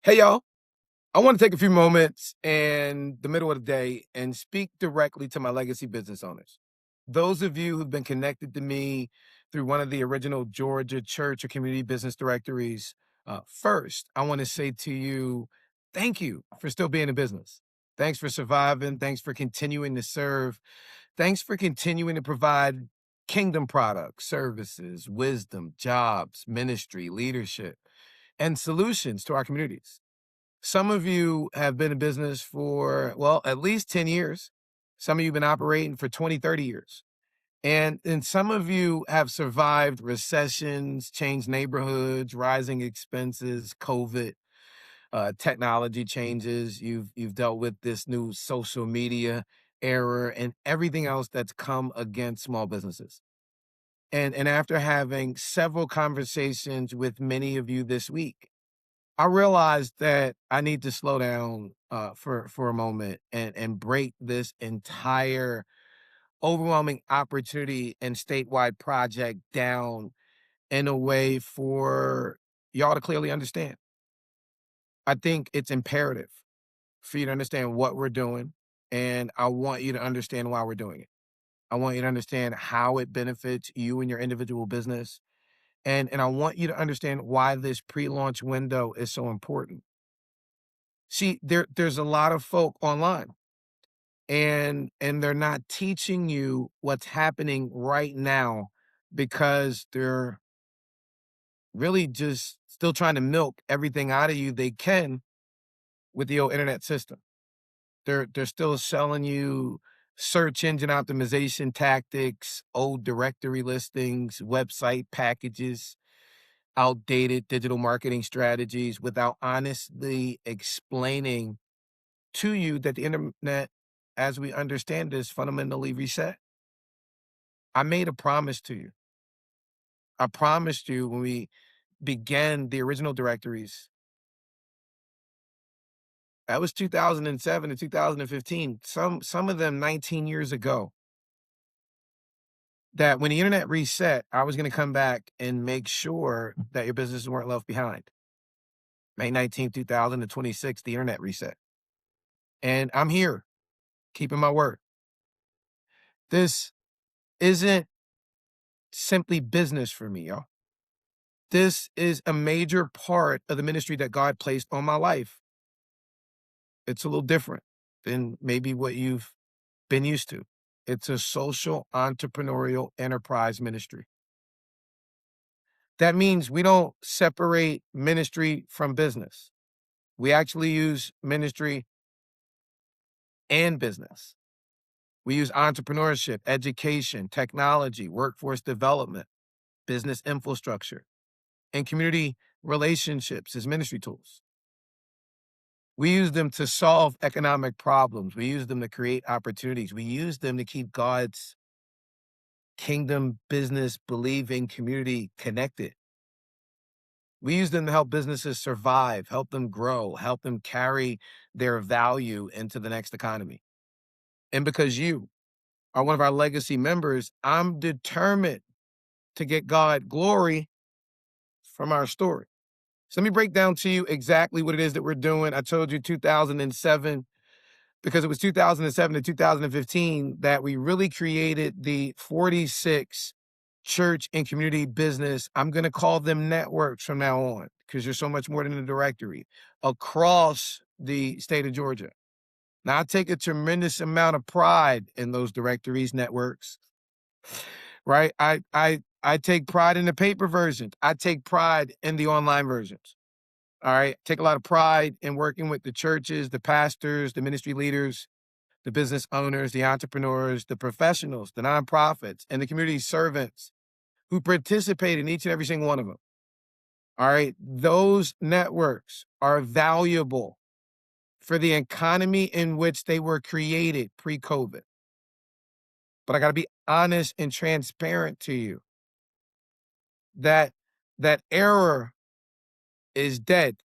Hey, y'all. I want to take a few moments in the middle of the day and speak directly to my legacy business owners. Those of you who've been connected to me through one of the original Georgia church or community business directories, first, I want to say to you, thank you for still being in business. Thanks for surviving. Thanks for continuing to serve. Thanks for continuing to provide kingdom products, services, wisdom, jobs, ministry, leadership, and solutions to our communities. Some of you have been in business for, well, at least 10 years. Some of you have been operating for 20, 30 years. And some of you have survived recessions, changed neighborhoods, rising expenses, COVID, technology changes. You've dealt with this new social media era and everything else that's come against small businesses. And after having several conversations with many of you this week, I realized that I need to slow down for a moment and break this entire overwhelming opportunity and statewide project down in a way for y'all to clearly understand. I think it's imperative for you to understand what we're doing, and I want you to understand why we're doing it. I want you to understand how it benefits you and your individual business, and I want you to understand why this pre-launch window is so important. See, there's a lot of folk online and they're not teaching you what's happening right now because they're really just still trying to milk everything out of you they can with the old internet system. They're still selling you search engine optimization tactics, old directory listings, website packages, outdated digital marketing strategies without honestly explaining to you that the internet, as we understand, is fundamentally reset. I made a promise to you. I promised you when we began the original directories, that was 2007 to 2015, some of them 19 years ago, that when the internet reset, I was going to come back and make sure that your businesses weren't left behind. May 19th, 2026, the internet reset. And I'm here, keeping my word. This isn't simply business for me, y'all. This is a major part of the ministry that God placed on my life. It's a little different than maybe what you've been used to. It's a social entrepreneurial enterprise ministry. That means we don't separate ministry from business. We actually use ministry and business. We use entrepreneurship, education, technology, workforce development, business infrastructure, and community relationships as ministry tools. We use them to solve economic problems. We use them to create opportunities. We use them to keep God's kingdom business believing community connected. We use them to help businesses survive, help them grow, help them carry their value into the next economy. And because you are one of our legacy members, I'm determined to get God glory from our story. So let me break down to you exactly what it is that we're doing. I told you 2007, because it was 2007 to 2015 that we really created the 46 church and community business. I'm going to call them networks from now on because there's so much more than a directory across the state of Georgia. Now, I take a tremendous amount of pride in those directories networks, right? I take pride in the paper versions. I take pride in the online versions. All right. Take a lot of pride in working with the churches, the pastors, the ministry leaders, the business owners, the entrepreneurs, the professionals, the nonprofits, and the community servants who participate in each and every single one of them. All right. Those networks are valuable for the economy in which they were created pre-COVID. But I got to be honest and transparent to you that that error is dead.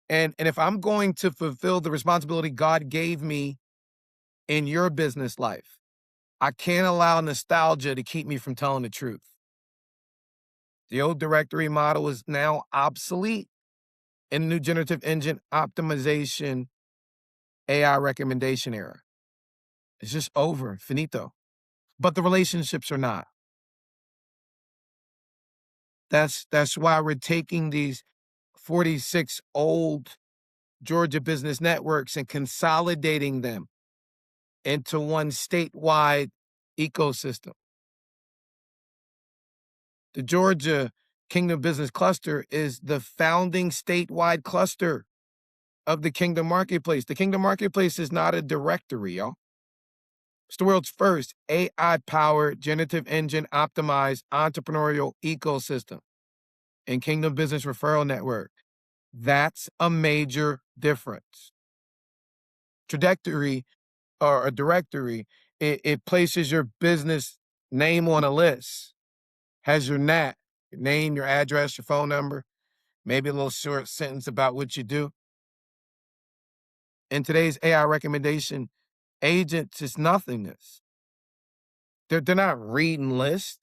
And if I'm going to fulfill the responsibility God gave me in your business life, I can't allow nostalgia to keep me from telling the truth. The old directory model is now obsolete. in the new generative engine optimization AI recommendation era. It's just over, finito. But the relationships are not. That's why we're taking these 46 old Georgia business networks and consolidating them into one statewide ecosystem. The Georgia Kingdom Business Cluster is the founding statewide cluster of the Kingdom Marketplace. The Kingdom Marketplace is not a directory, y'all. It's the world's first AI-powered, generative engine optimized entrepreneurial ecosystem and Kingdom Business Referral Network. That's a major difference. Trajectory or a directory, it places your business name on a list, has your NAT, your name, your address, your phone number, maybe a little short sentence about what you do. In today's AI recommendation, agents is nothingness. They're not reading lists,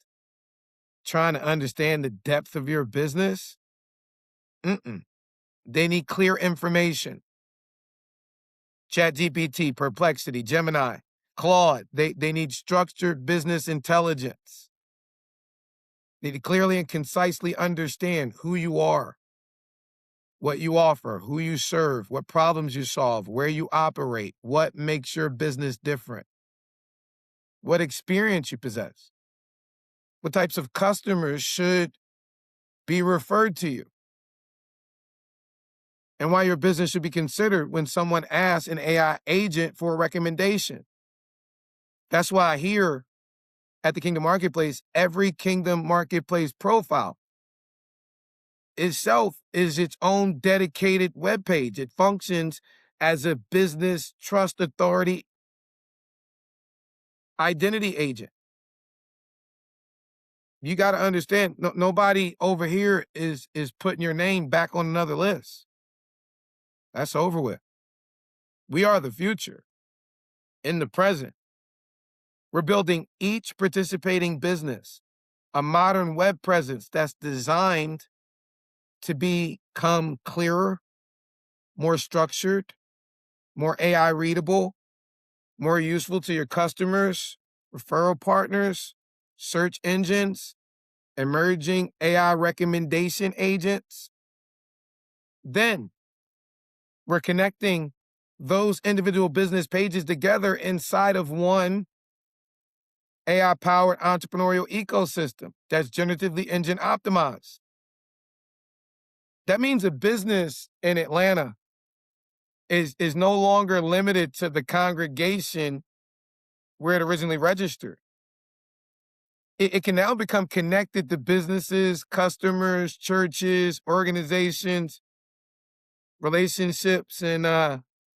trying to understand the depth of your business. They need clear information. ChatGPT, Perplexity, Gemini, Claude, they need structured business intelligence. They need to clearly and concisely understand who you are, what you offer, who you serve, what problems you solve, where you operate, what makes your business different, what experience you possess, what types of customers should be referred to you, and why your business should be considered when someone asks an AI agent for a recommendation. That's why here at the Kingdom Marketplace, every Kingdom Marketplace profile itself is its own dedicated webpage. It functions as a business trust authority identity agent. You got to understand, nobody over here is putting your name back on another list. That's over with. We are the future in the present. We're building each participating business a modern web presence that's designed to become clearer, more structured, more AI readable, more useful to your customers, referral partners, search engines, emerging AI recommendation agents. Then we're connecting those individual business pages together inside of one AI-powered entrepreneurial ecosystem that's generatively engine optimized. That means a business in Atlanta is no longer limited to the congregation where it originally registered. It can now become connected to businesses, customers, churches, organizations, relationships in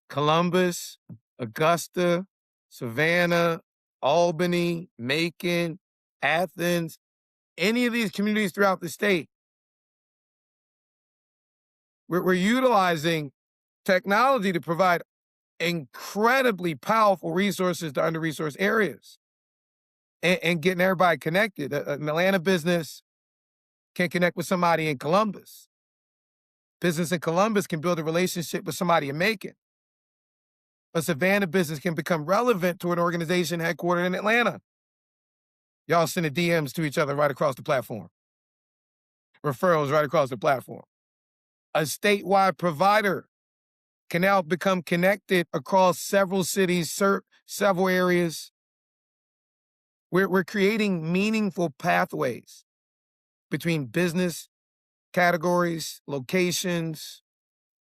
Columbus, Augusta, Savannah, Albany, Macon, Athens, any of these communities throughout the state. We're utilizing technology to provide incredibly powerful resources to under-resourced areas and getting everybody connected. An Atlanta business can connect with somebody in Columbus. Business in Columbus can build a relationship with somebody in Macon. A Savannah business can become relevant to an organization headquartered in Atlanta. Y'all sending DMs to each other right across the platform. Referrals right across the platform. A statewide provider can now become connected across several cities, several areas. We're creating meaningful pathways between business categories, locations,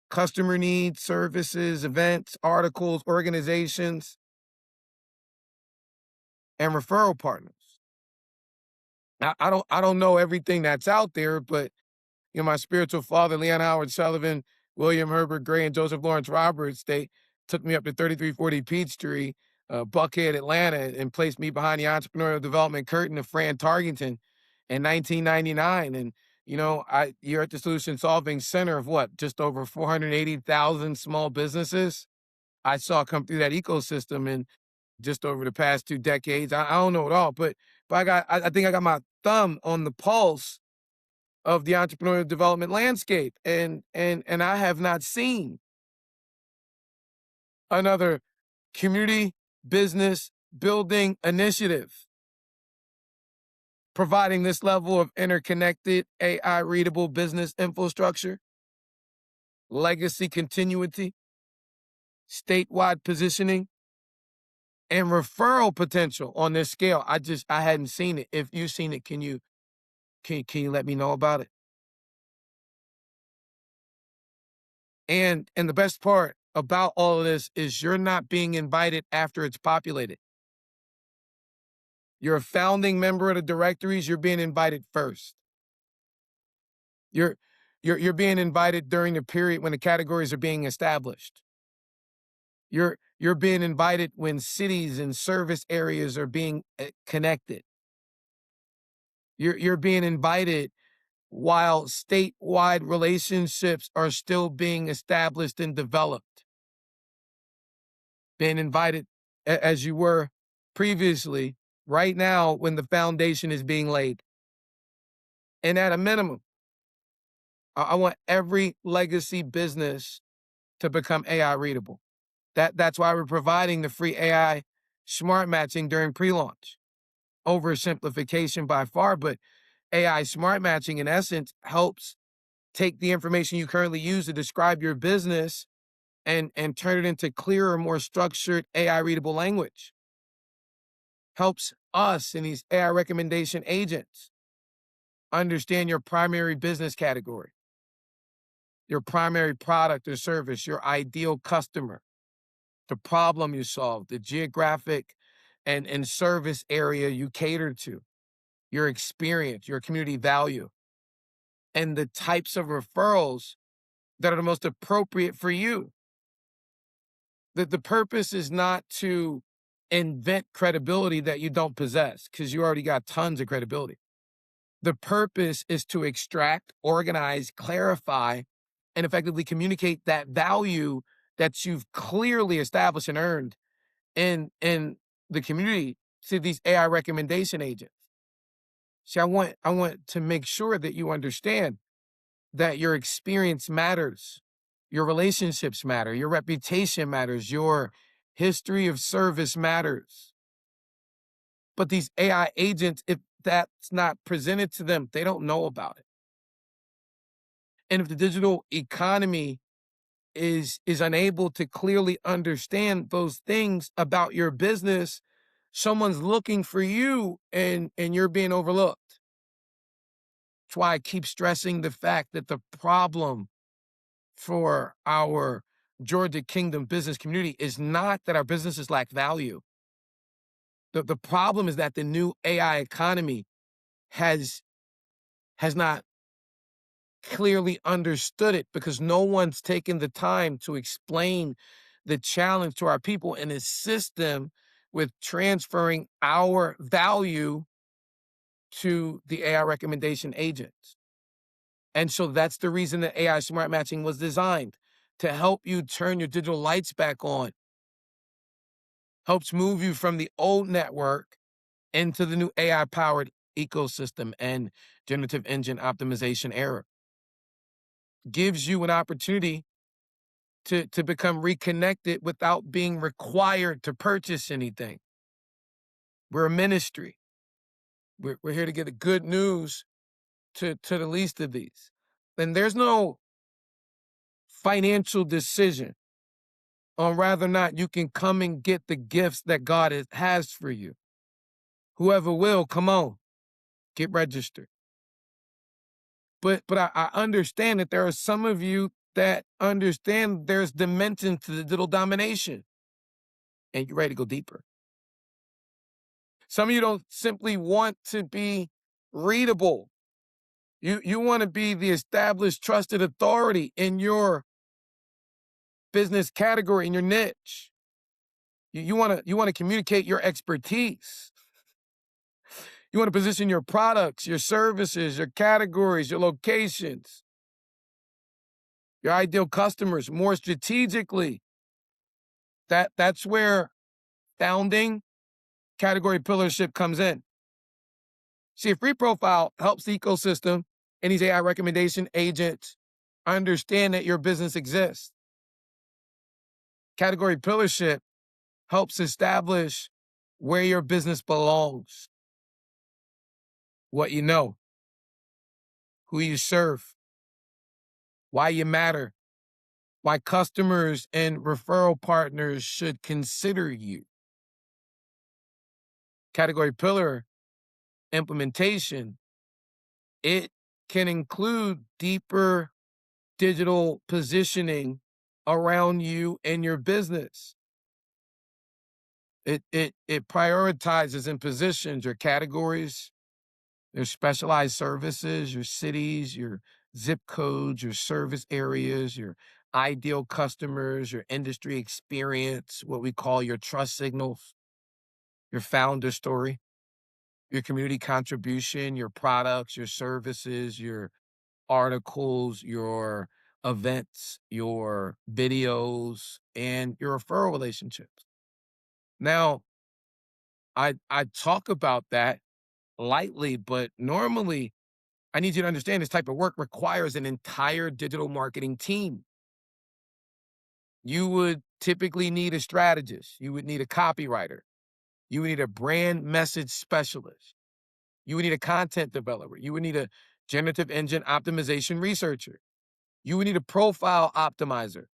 customer needs, services, events, articles, organizations, and referral partners. Now, I don't know everything that's out there, but my spiritual father, Leon Howard Sullivan, William Herbert Gray, and Joseph Lawrence Roberts, they took me up to 3340 Peachtree, Buckhead, Atlanta, and placed me behind the entrepreneurial development curtain of Fran Tarkenton in 1999. And you're at the Solution Solving Center of what, just over 480,000 small businesses I saw come through that ecosystem in just over the past 2 decades. I don't know it all, but I think I got my thumb on the pulse of the entrepreneurial development landscape. And I have not seen another community business building initiative providing this level of interconnected AI readable business infrastructure, legacy continuity, statewide positioning, and referral potential on this scale. I hadn't seen it. If you've seen it, can you let me know about it? And the best part about all of this is you're not being invited after it's populated. You're a founding member of the directories, you're being invited first. You're being invited during the period when the categories are being established. You're being invited when cities and service areas are being connected. You're being invited while statewide relationships are still being established and developed. Being invited as you were previously, right now when the foundation is being laid. And at a minimum, I want every legacy business to become AI readable. That's why we're providing the free AI SmartMatching during pre-launch. Oversimplification by far, but AI SmartMatching in essence helps take the information you currently use to describe your business and turn it into clearer, more structured AI readable language. Helps us and these AI recommendation agents understand your primary business category, your primary product or service, your ideal customer, the problem you solve, the geographic and service area you cater to, your experience, your community value, and the types of referrals that are the most appropriate for you. That the purpose is not to invent credibility that you don't possess, because you already got tons of credibility. The purpose is to extract, organize, clarify, and effectively communicate that value that you've clearly established and earned in the community to these AI recommendation agents. See, I want to make sure that you understand that your experience matters, your relationships matter, your reputation matters, your history of service matters. But these AI agents, if that's not presented to them, they don't know about it. And if the digital economy is unable to clearly understand those things about your business, someone's looking for you and you're being overlooked. That's why I keep stressing the fact that the problem for our Georgia Kingdom business community is not that our businesses lack value. The problem is that the new AI economy has not clearly understood it because no one's taken the time to explain the challenge to our people and assist them with transferring our value to the AI recommendation agents. And so that's the reason that AI SmartMatching was designed, to help you turn your digital lights back on, helps move you from the old network into the new AI-powered ecosystem and generative engine optimization era. Gives you an opportunity to become reconnected without being required to purchase anything. We're a ministry. We're here to get the good news to the least of these. And there's no financial decision on whether or not you can come and get the gifts that God has for you. Whoever will, come on, get registered. But I understand that there are some of you that understand there's dimensions to the digital domination, and you're ready to go deeper. Some of you don't simply want to be readable. You want to be the established, trusted authority in your business category, in your niche. You want to communicate your expertise. You want to position your products, your services, your categories, your locations, your ideal customers more strategically. That's where founding category pillarship comes in. See, a free profile helps the ecosystem And these AI recommendation agents understand that your business exists. Category pillarship helps establish where your business belongs, what you know, who you serve, why you matter, why customers and referral partners should consider you. Category pillar implementation, it can include deeper digital positioning around you and your business. It prioritizes and positions your categories, your specialized services, your cities, your zip codes, your service areas, your ideal customers, your industry experience, what we call your trust signals, your founder story, your community contribution, your products, your services, your articles, your events, your videos, and your referral relationships. Now, I talk about that lightly, but normally I need you to understand this type of work requires an entire digital marketing team. You would typically need a strategist. You would need a copywriter. You would need a brand message specialist. You would need a content developer. You would need a generative engine optimization researcher. You would need a profile optimizer.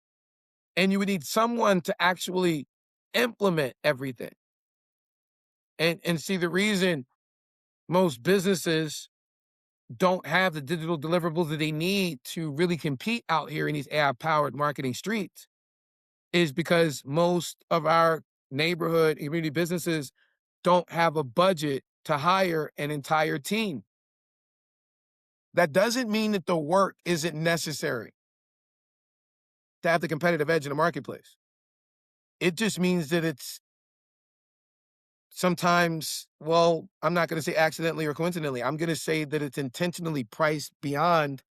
And you would need someone to actually implement everything. And see, the reason most businesses don't have the digital deliverables that they need to really compete out here in these AI-powered marketing streets is because most of our neighborhood and community businesses don't have a budget to hire an entire team. That doesn't mean that the work isn't necessary to have the competitive edge in the marketplace. It just means that it's sometimes, well, I'm not going to say accidentally or coincidentally. I'm going to say that it's intentionally priced beyond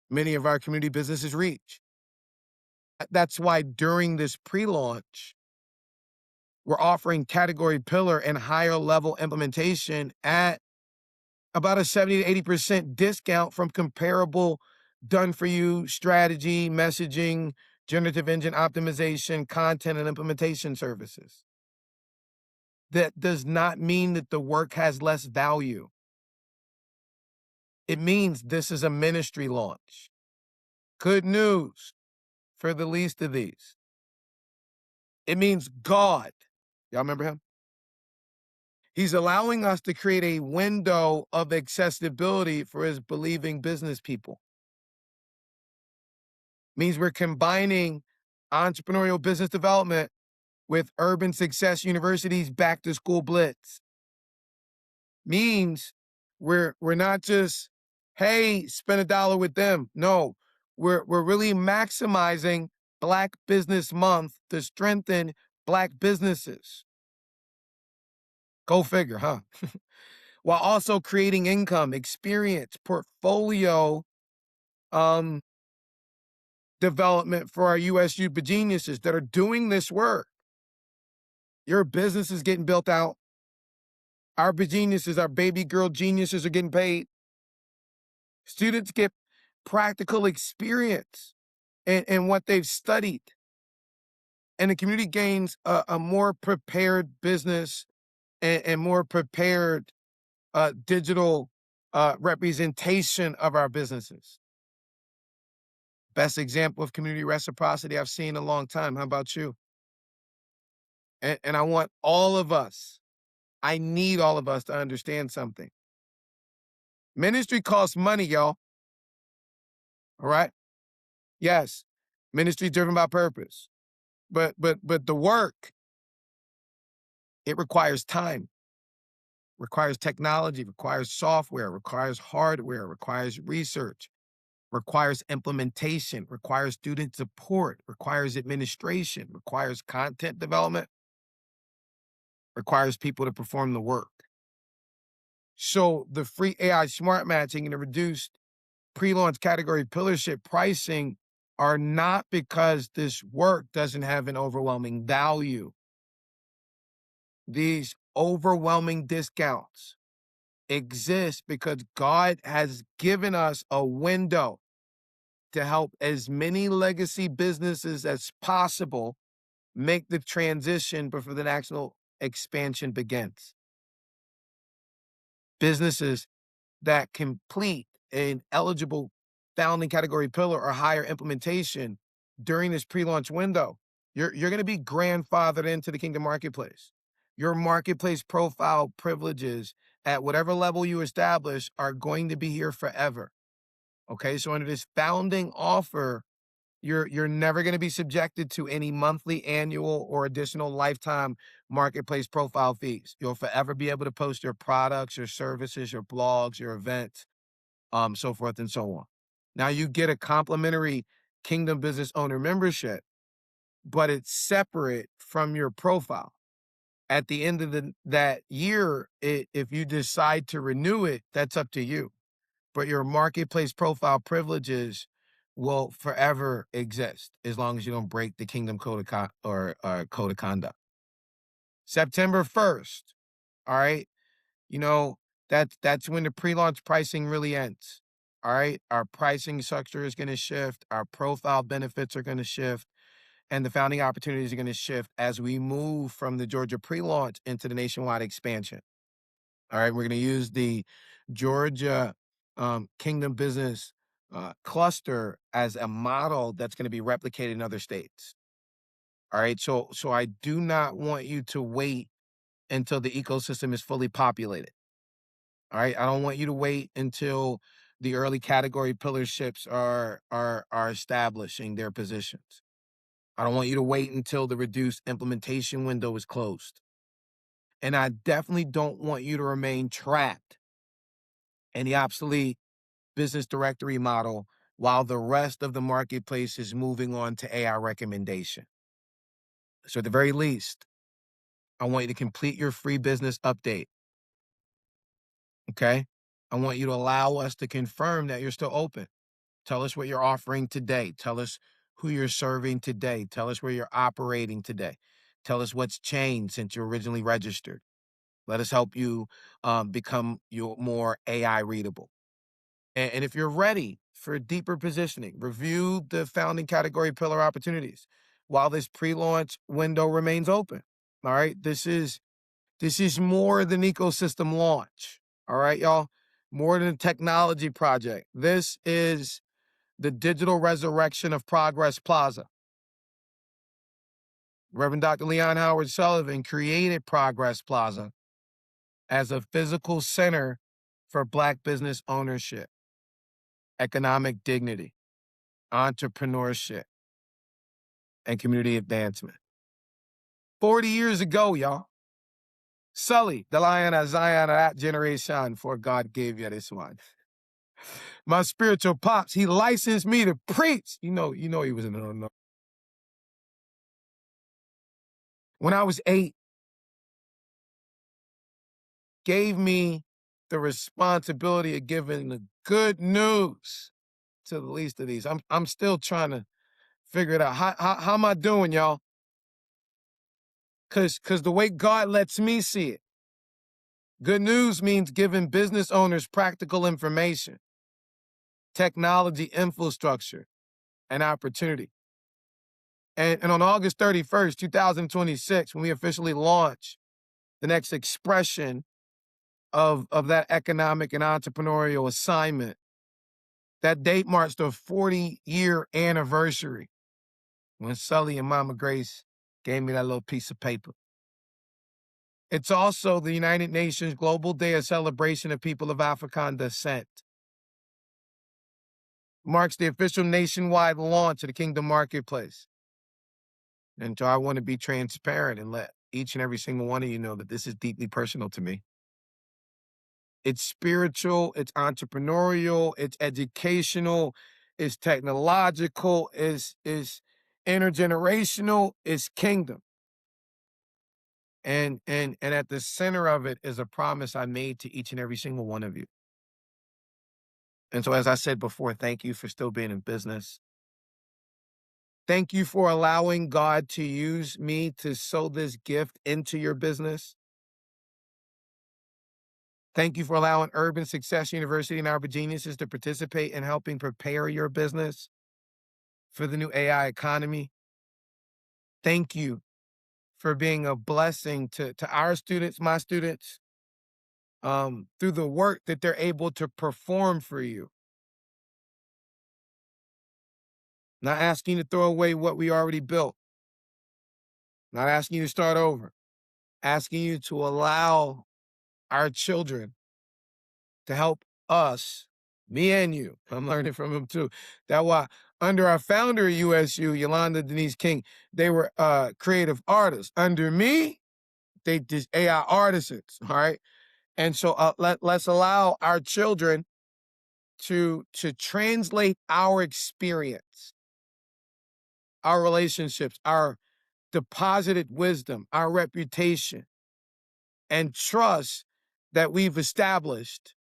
many of our community businesses' reach. That's why during this pre-launch, we're offering category pillar and higher level implementation at about a 70 to 80% discount from comparable done for you strategy, messaging, generative engine optimization, content, and implementation services. That does not mean that the work has less value. It means this is a ministry launch. Good news for the least of these. It means God, y'all remember him? He's allowing us to create a window of accessibility for his believing business people. Means we're combining entrepreneurial business development with Urban Success University's Back to School Blitz. Means we're not just, hey, spend $1 with them. No, we're really maximizing Black Business Month to strengthen Black businesses. Go figure, huh? While also creating income, experience, portfolio development for our USU geniuses that are doing this work. Your business is getting built out. Our geniuses, our baby girl geniuses are getting paid. Students get practical experience in what they've studied. And the community gains a more prepared business and more prepared digital representation of our businesses. Best example of community reciprocity I've seen in a long time. How about you? And I want all of us, I need all of us to understand something. Ministry costs money, y'all. All right? Yes, ministry driven by purpose. But the work, it requires time, requires technology, requires software, requires hardware, requires research, requires implementation, requires student support, requires administration, requires content development, requires people to perform the work. So the free AI SmartMatching and the reduced pre-launch category pillarship pricing are not because this work doesn't have an overwhelming value. These overwhelming discounts exists because God has given us a window to help as many legacy businesses as possible make the transition before the national expansion begins. Businesses that complete an eligible founding category pillar or higher implementation during this pre-launch window, you're going to be grandfathered into the Kingdom Marketplace. Your marketplace profile privileges at whatever level you establish are going to be here forever. Okay, so under this founding offer, you're never going to be subjected to any monthly, annual, or additional lifetime marketplace profile fees. You'll forever be able to post your products, your services, your blogs, your events, so forth and so on. Now you get a complimentary Kingdom Business Owner membership, but it's separate from your profile. At the end of that year, if you decide to renew it, that's up to you. But your marketplace profile privileges will forever exist as long as you don't break the Kingdom Code of Code of Conduct. September 1st, all right? You know, that's when the pre-launch pricing really ends. All right. Our pricing structure is going to shift. Our profile benefits are going to shift. And the founding opportunities are going to shift as we move from the Georgia pre-launch into the nationwide expansion. All right. We're going to use the Georgia Kingdom Business cluster as a model that's going to be replicated in other states. All right. So I do not want you to wait until the ecosystem is fully populated. All right. I don't want you to wait until the early category pillarships are establishing their positions. I don't want you to wait until the reduced implementation window is closed. And I definitely don't want you to remain trapped in the obsolete business directory model while the rest of the marketplace is moving on to AI recommendation. So at the very least, I want you to complete your free business update. Okay. I want you to allow us to confirm that you're still open. Tell us what you're offering today. Tell us who you're serving today. Tell us where you're operating today. Tell us what's changed since you originally registered. Let us help you become more AI readable. And if you're ready for deeper positioning, review the founding category pillar opportunities while this pre-launch window remains open. All right. This is more than ecosystem launch. All right, y'all. More than a technology project. This is the digital resurrection of Progress Plaza. Reverend Dr. Leon Howard Sullivan created Progress Plaza as a physical center for Black business ownership, economic dignity, entrepreneurship, and community advancement. 40 years ago, y'all. Sully, the lion of Zion of that generation, for God gave you this one. My spiritual pops, he licensed me to preach. You know he was in the. When I was 8, gave me the responsibility of giving the good news to the least of these. I'm still trying to figure it out. How am I doing, y'all? Cause the way God lets me see it, good news means giving business owners practical information, technology infrastructure, and opportunity. And on August 31st, 2026, when we officially launch the next expression of that economic and entrepreneurial assignment, that date marks the 40-year anniversary when Sully and Mama Grace gave me that little piece of paper. It's also the United Nations Global Day of Celebration of People of African Descent. Marks the official nationwide launch of the Kingdom Marketplace. And so I want to be transparent and let each and every single one of you know that this is deeply personal to me. It's spiritual, it's entrepreneurial, it's educational, it's technological, it's intergenerational, it's kingdom. And at the center of it is a promise I made to each and every single one of you. And so as I said before, thank you for still being in business. Thank you for allowing God to use me to sow this gift into your business. Thank you for allowing Urban Success University and our geniuses to participate in helping prepare your business for the new AI economy. Thank you for being a blessing to our students, my students, through the work that they're able to perform for you. Not asking you to throw away what we already built, not asking you to start over, asking you to allow our children to help us, me and you. I'm learning from them too. That's why under our founder at USU, Yolanda Denise King, they were creative artists. Under me, they just AI artisans, all right? And so let's allow our children to translate our experience, our relationships, our deposited wisdom, our reputation, and trust that we've established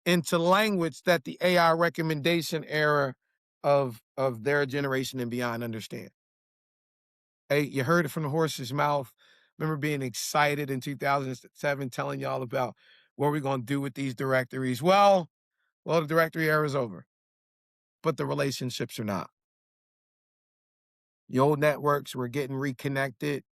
into language that the AI recommendation era of their generation and beyond understand. Hey, you heard it from the horse's mouth. Remember being excited in 2007, telling y'all about what we're going to do with these directories. Well, the directory era is over, but the relationships are not. The old networks were getting reconnected,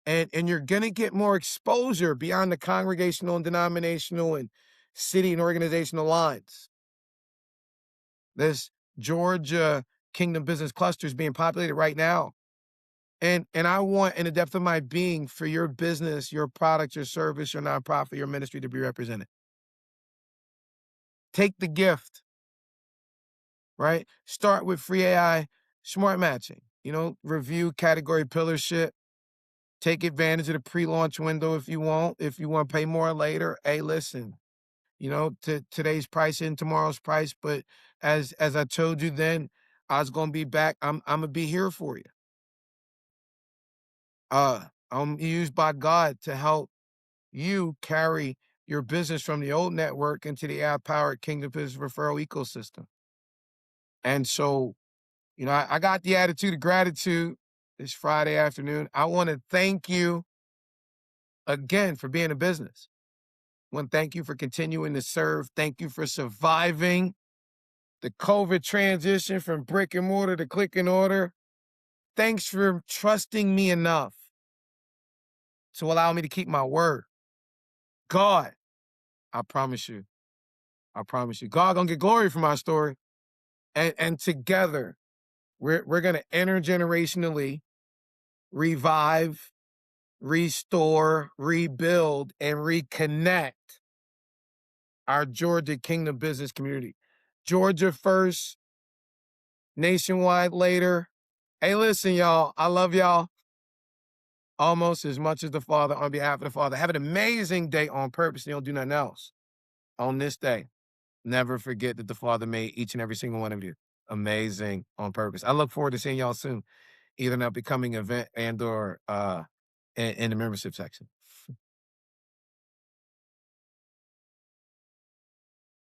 and you're going to get more exposure beyond the congregational and denominational and city and organizational lines. This Georgia Kingdom Business Cluster is being populated right now. And I want, in the depth of my being, for your business, your product, your service, your nonprofit, your ministry to be represented. Take the gift, right? Start with free AI SmartMatching. Review category pillarship. Take advantage of the pre-launch window if you want. If you want to pay more later, hey, listen, to today's price and tomorrow's price. But as I told you then, I was gonna be back. I'm gonna be here for you. I'm used by God to help you carry your business from the old network into the AI-powered Kingdom Business referral ecosystem. And so, I got the attitude of gratitude this Friday afternoon. I want to thank you again for being a business. I want to thank you for continuing to serve. Thank you for surviving the COVID transition from brick and mortar to click and order. Thanks for trusting me enough to allow me to keep my word. God, I promise you, God gonna get glory from our story. And together, we're gonna intergenerationally revive, restore, rebuild, and reconnect our Georgia Kingdom business community. Georgia first, nationwide later. Hey, listen, y'all, I love y'all almost as much as the Father. On behalf of the Father, have an amazing day on purpose. And you don't do nothing else on this day. Never forget that the Father made each and every single one of you amazing on purpose. I look forward to seeing y'all soon, either in a becoming event and or in the membership section.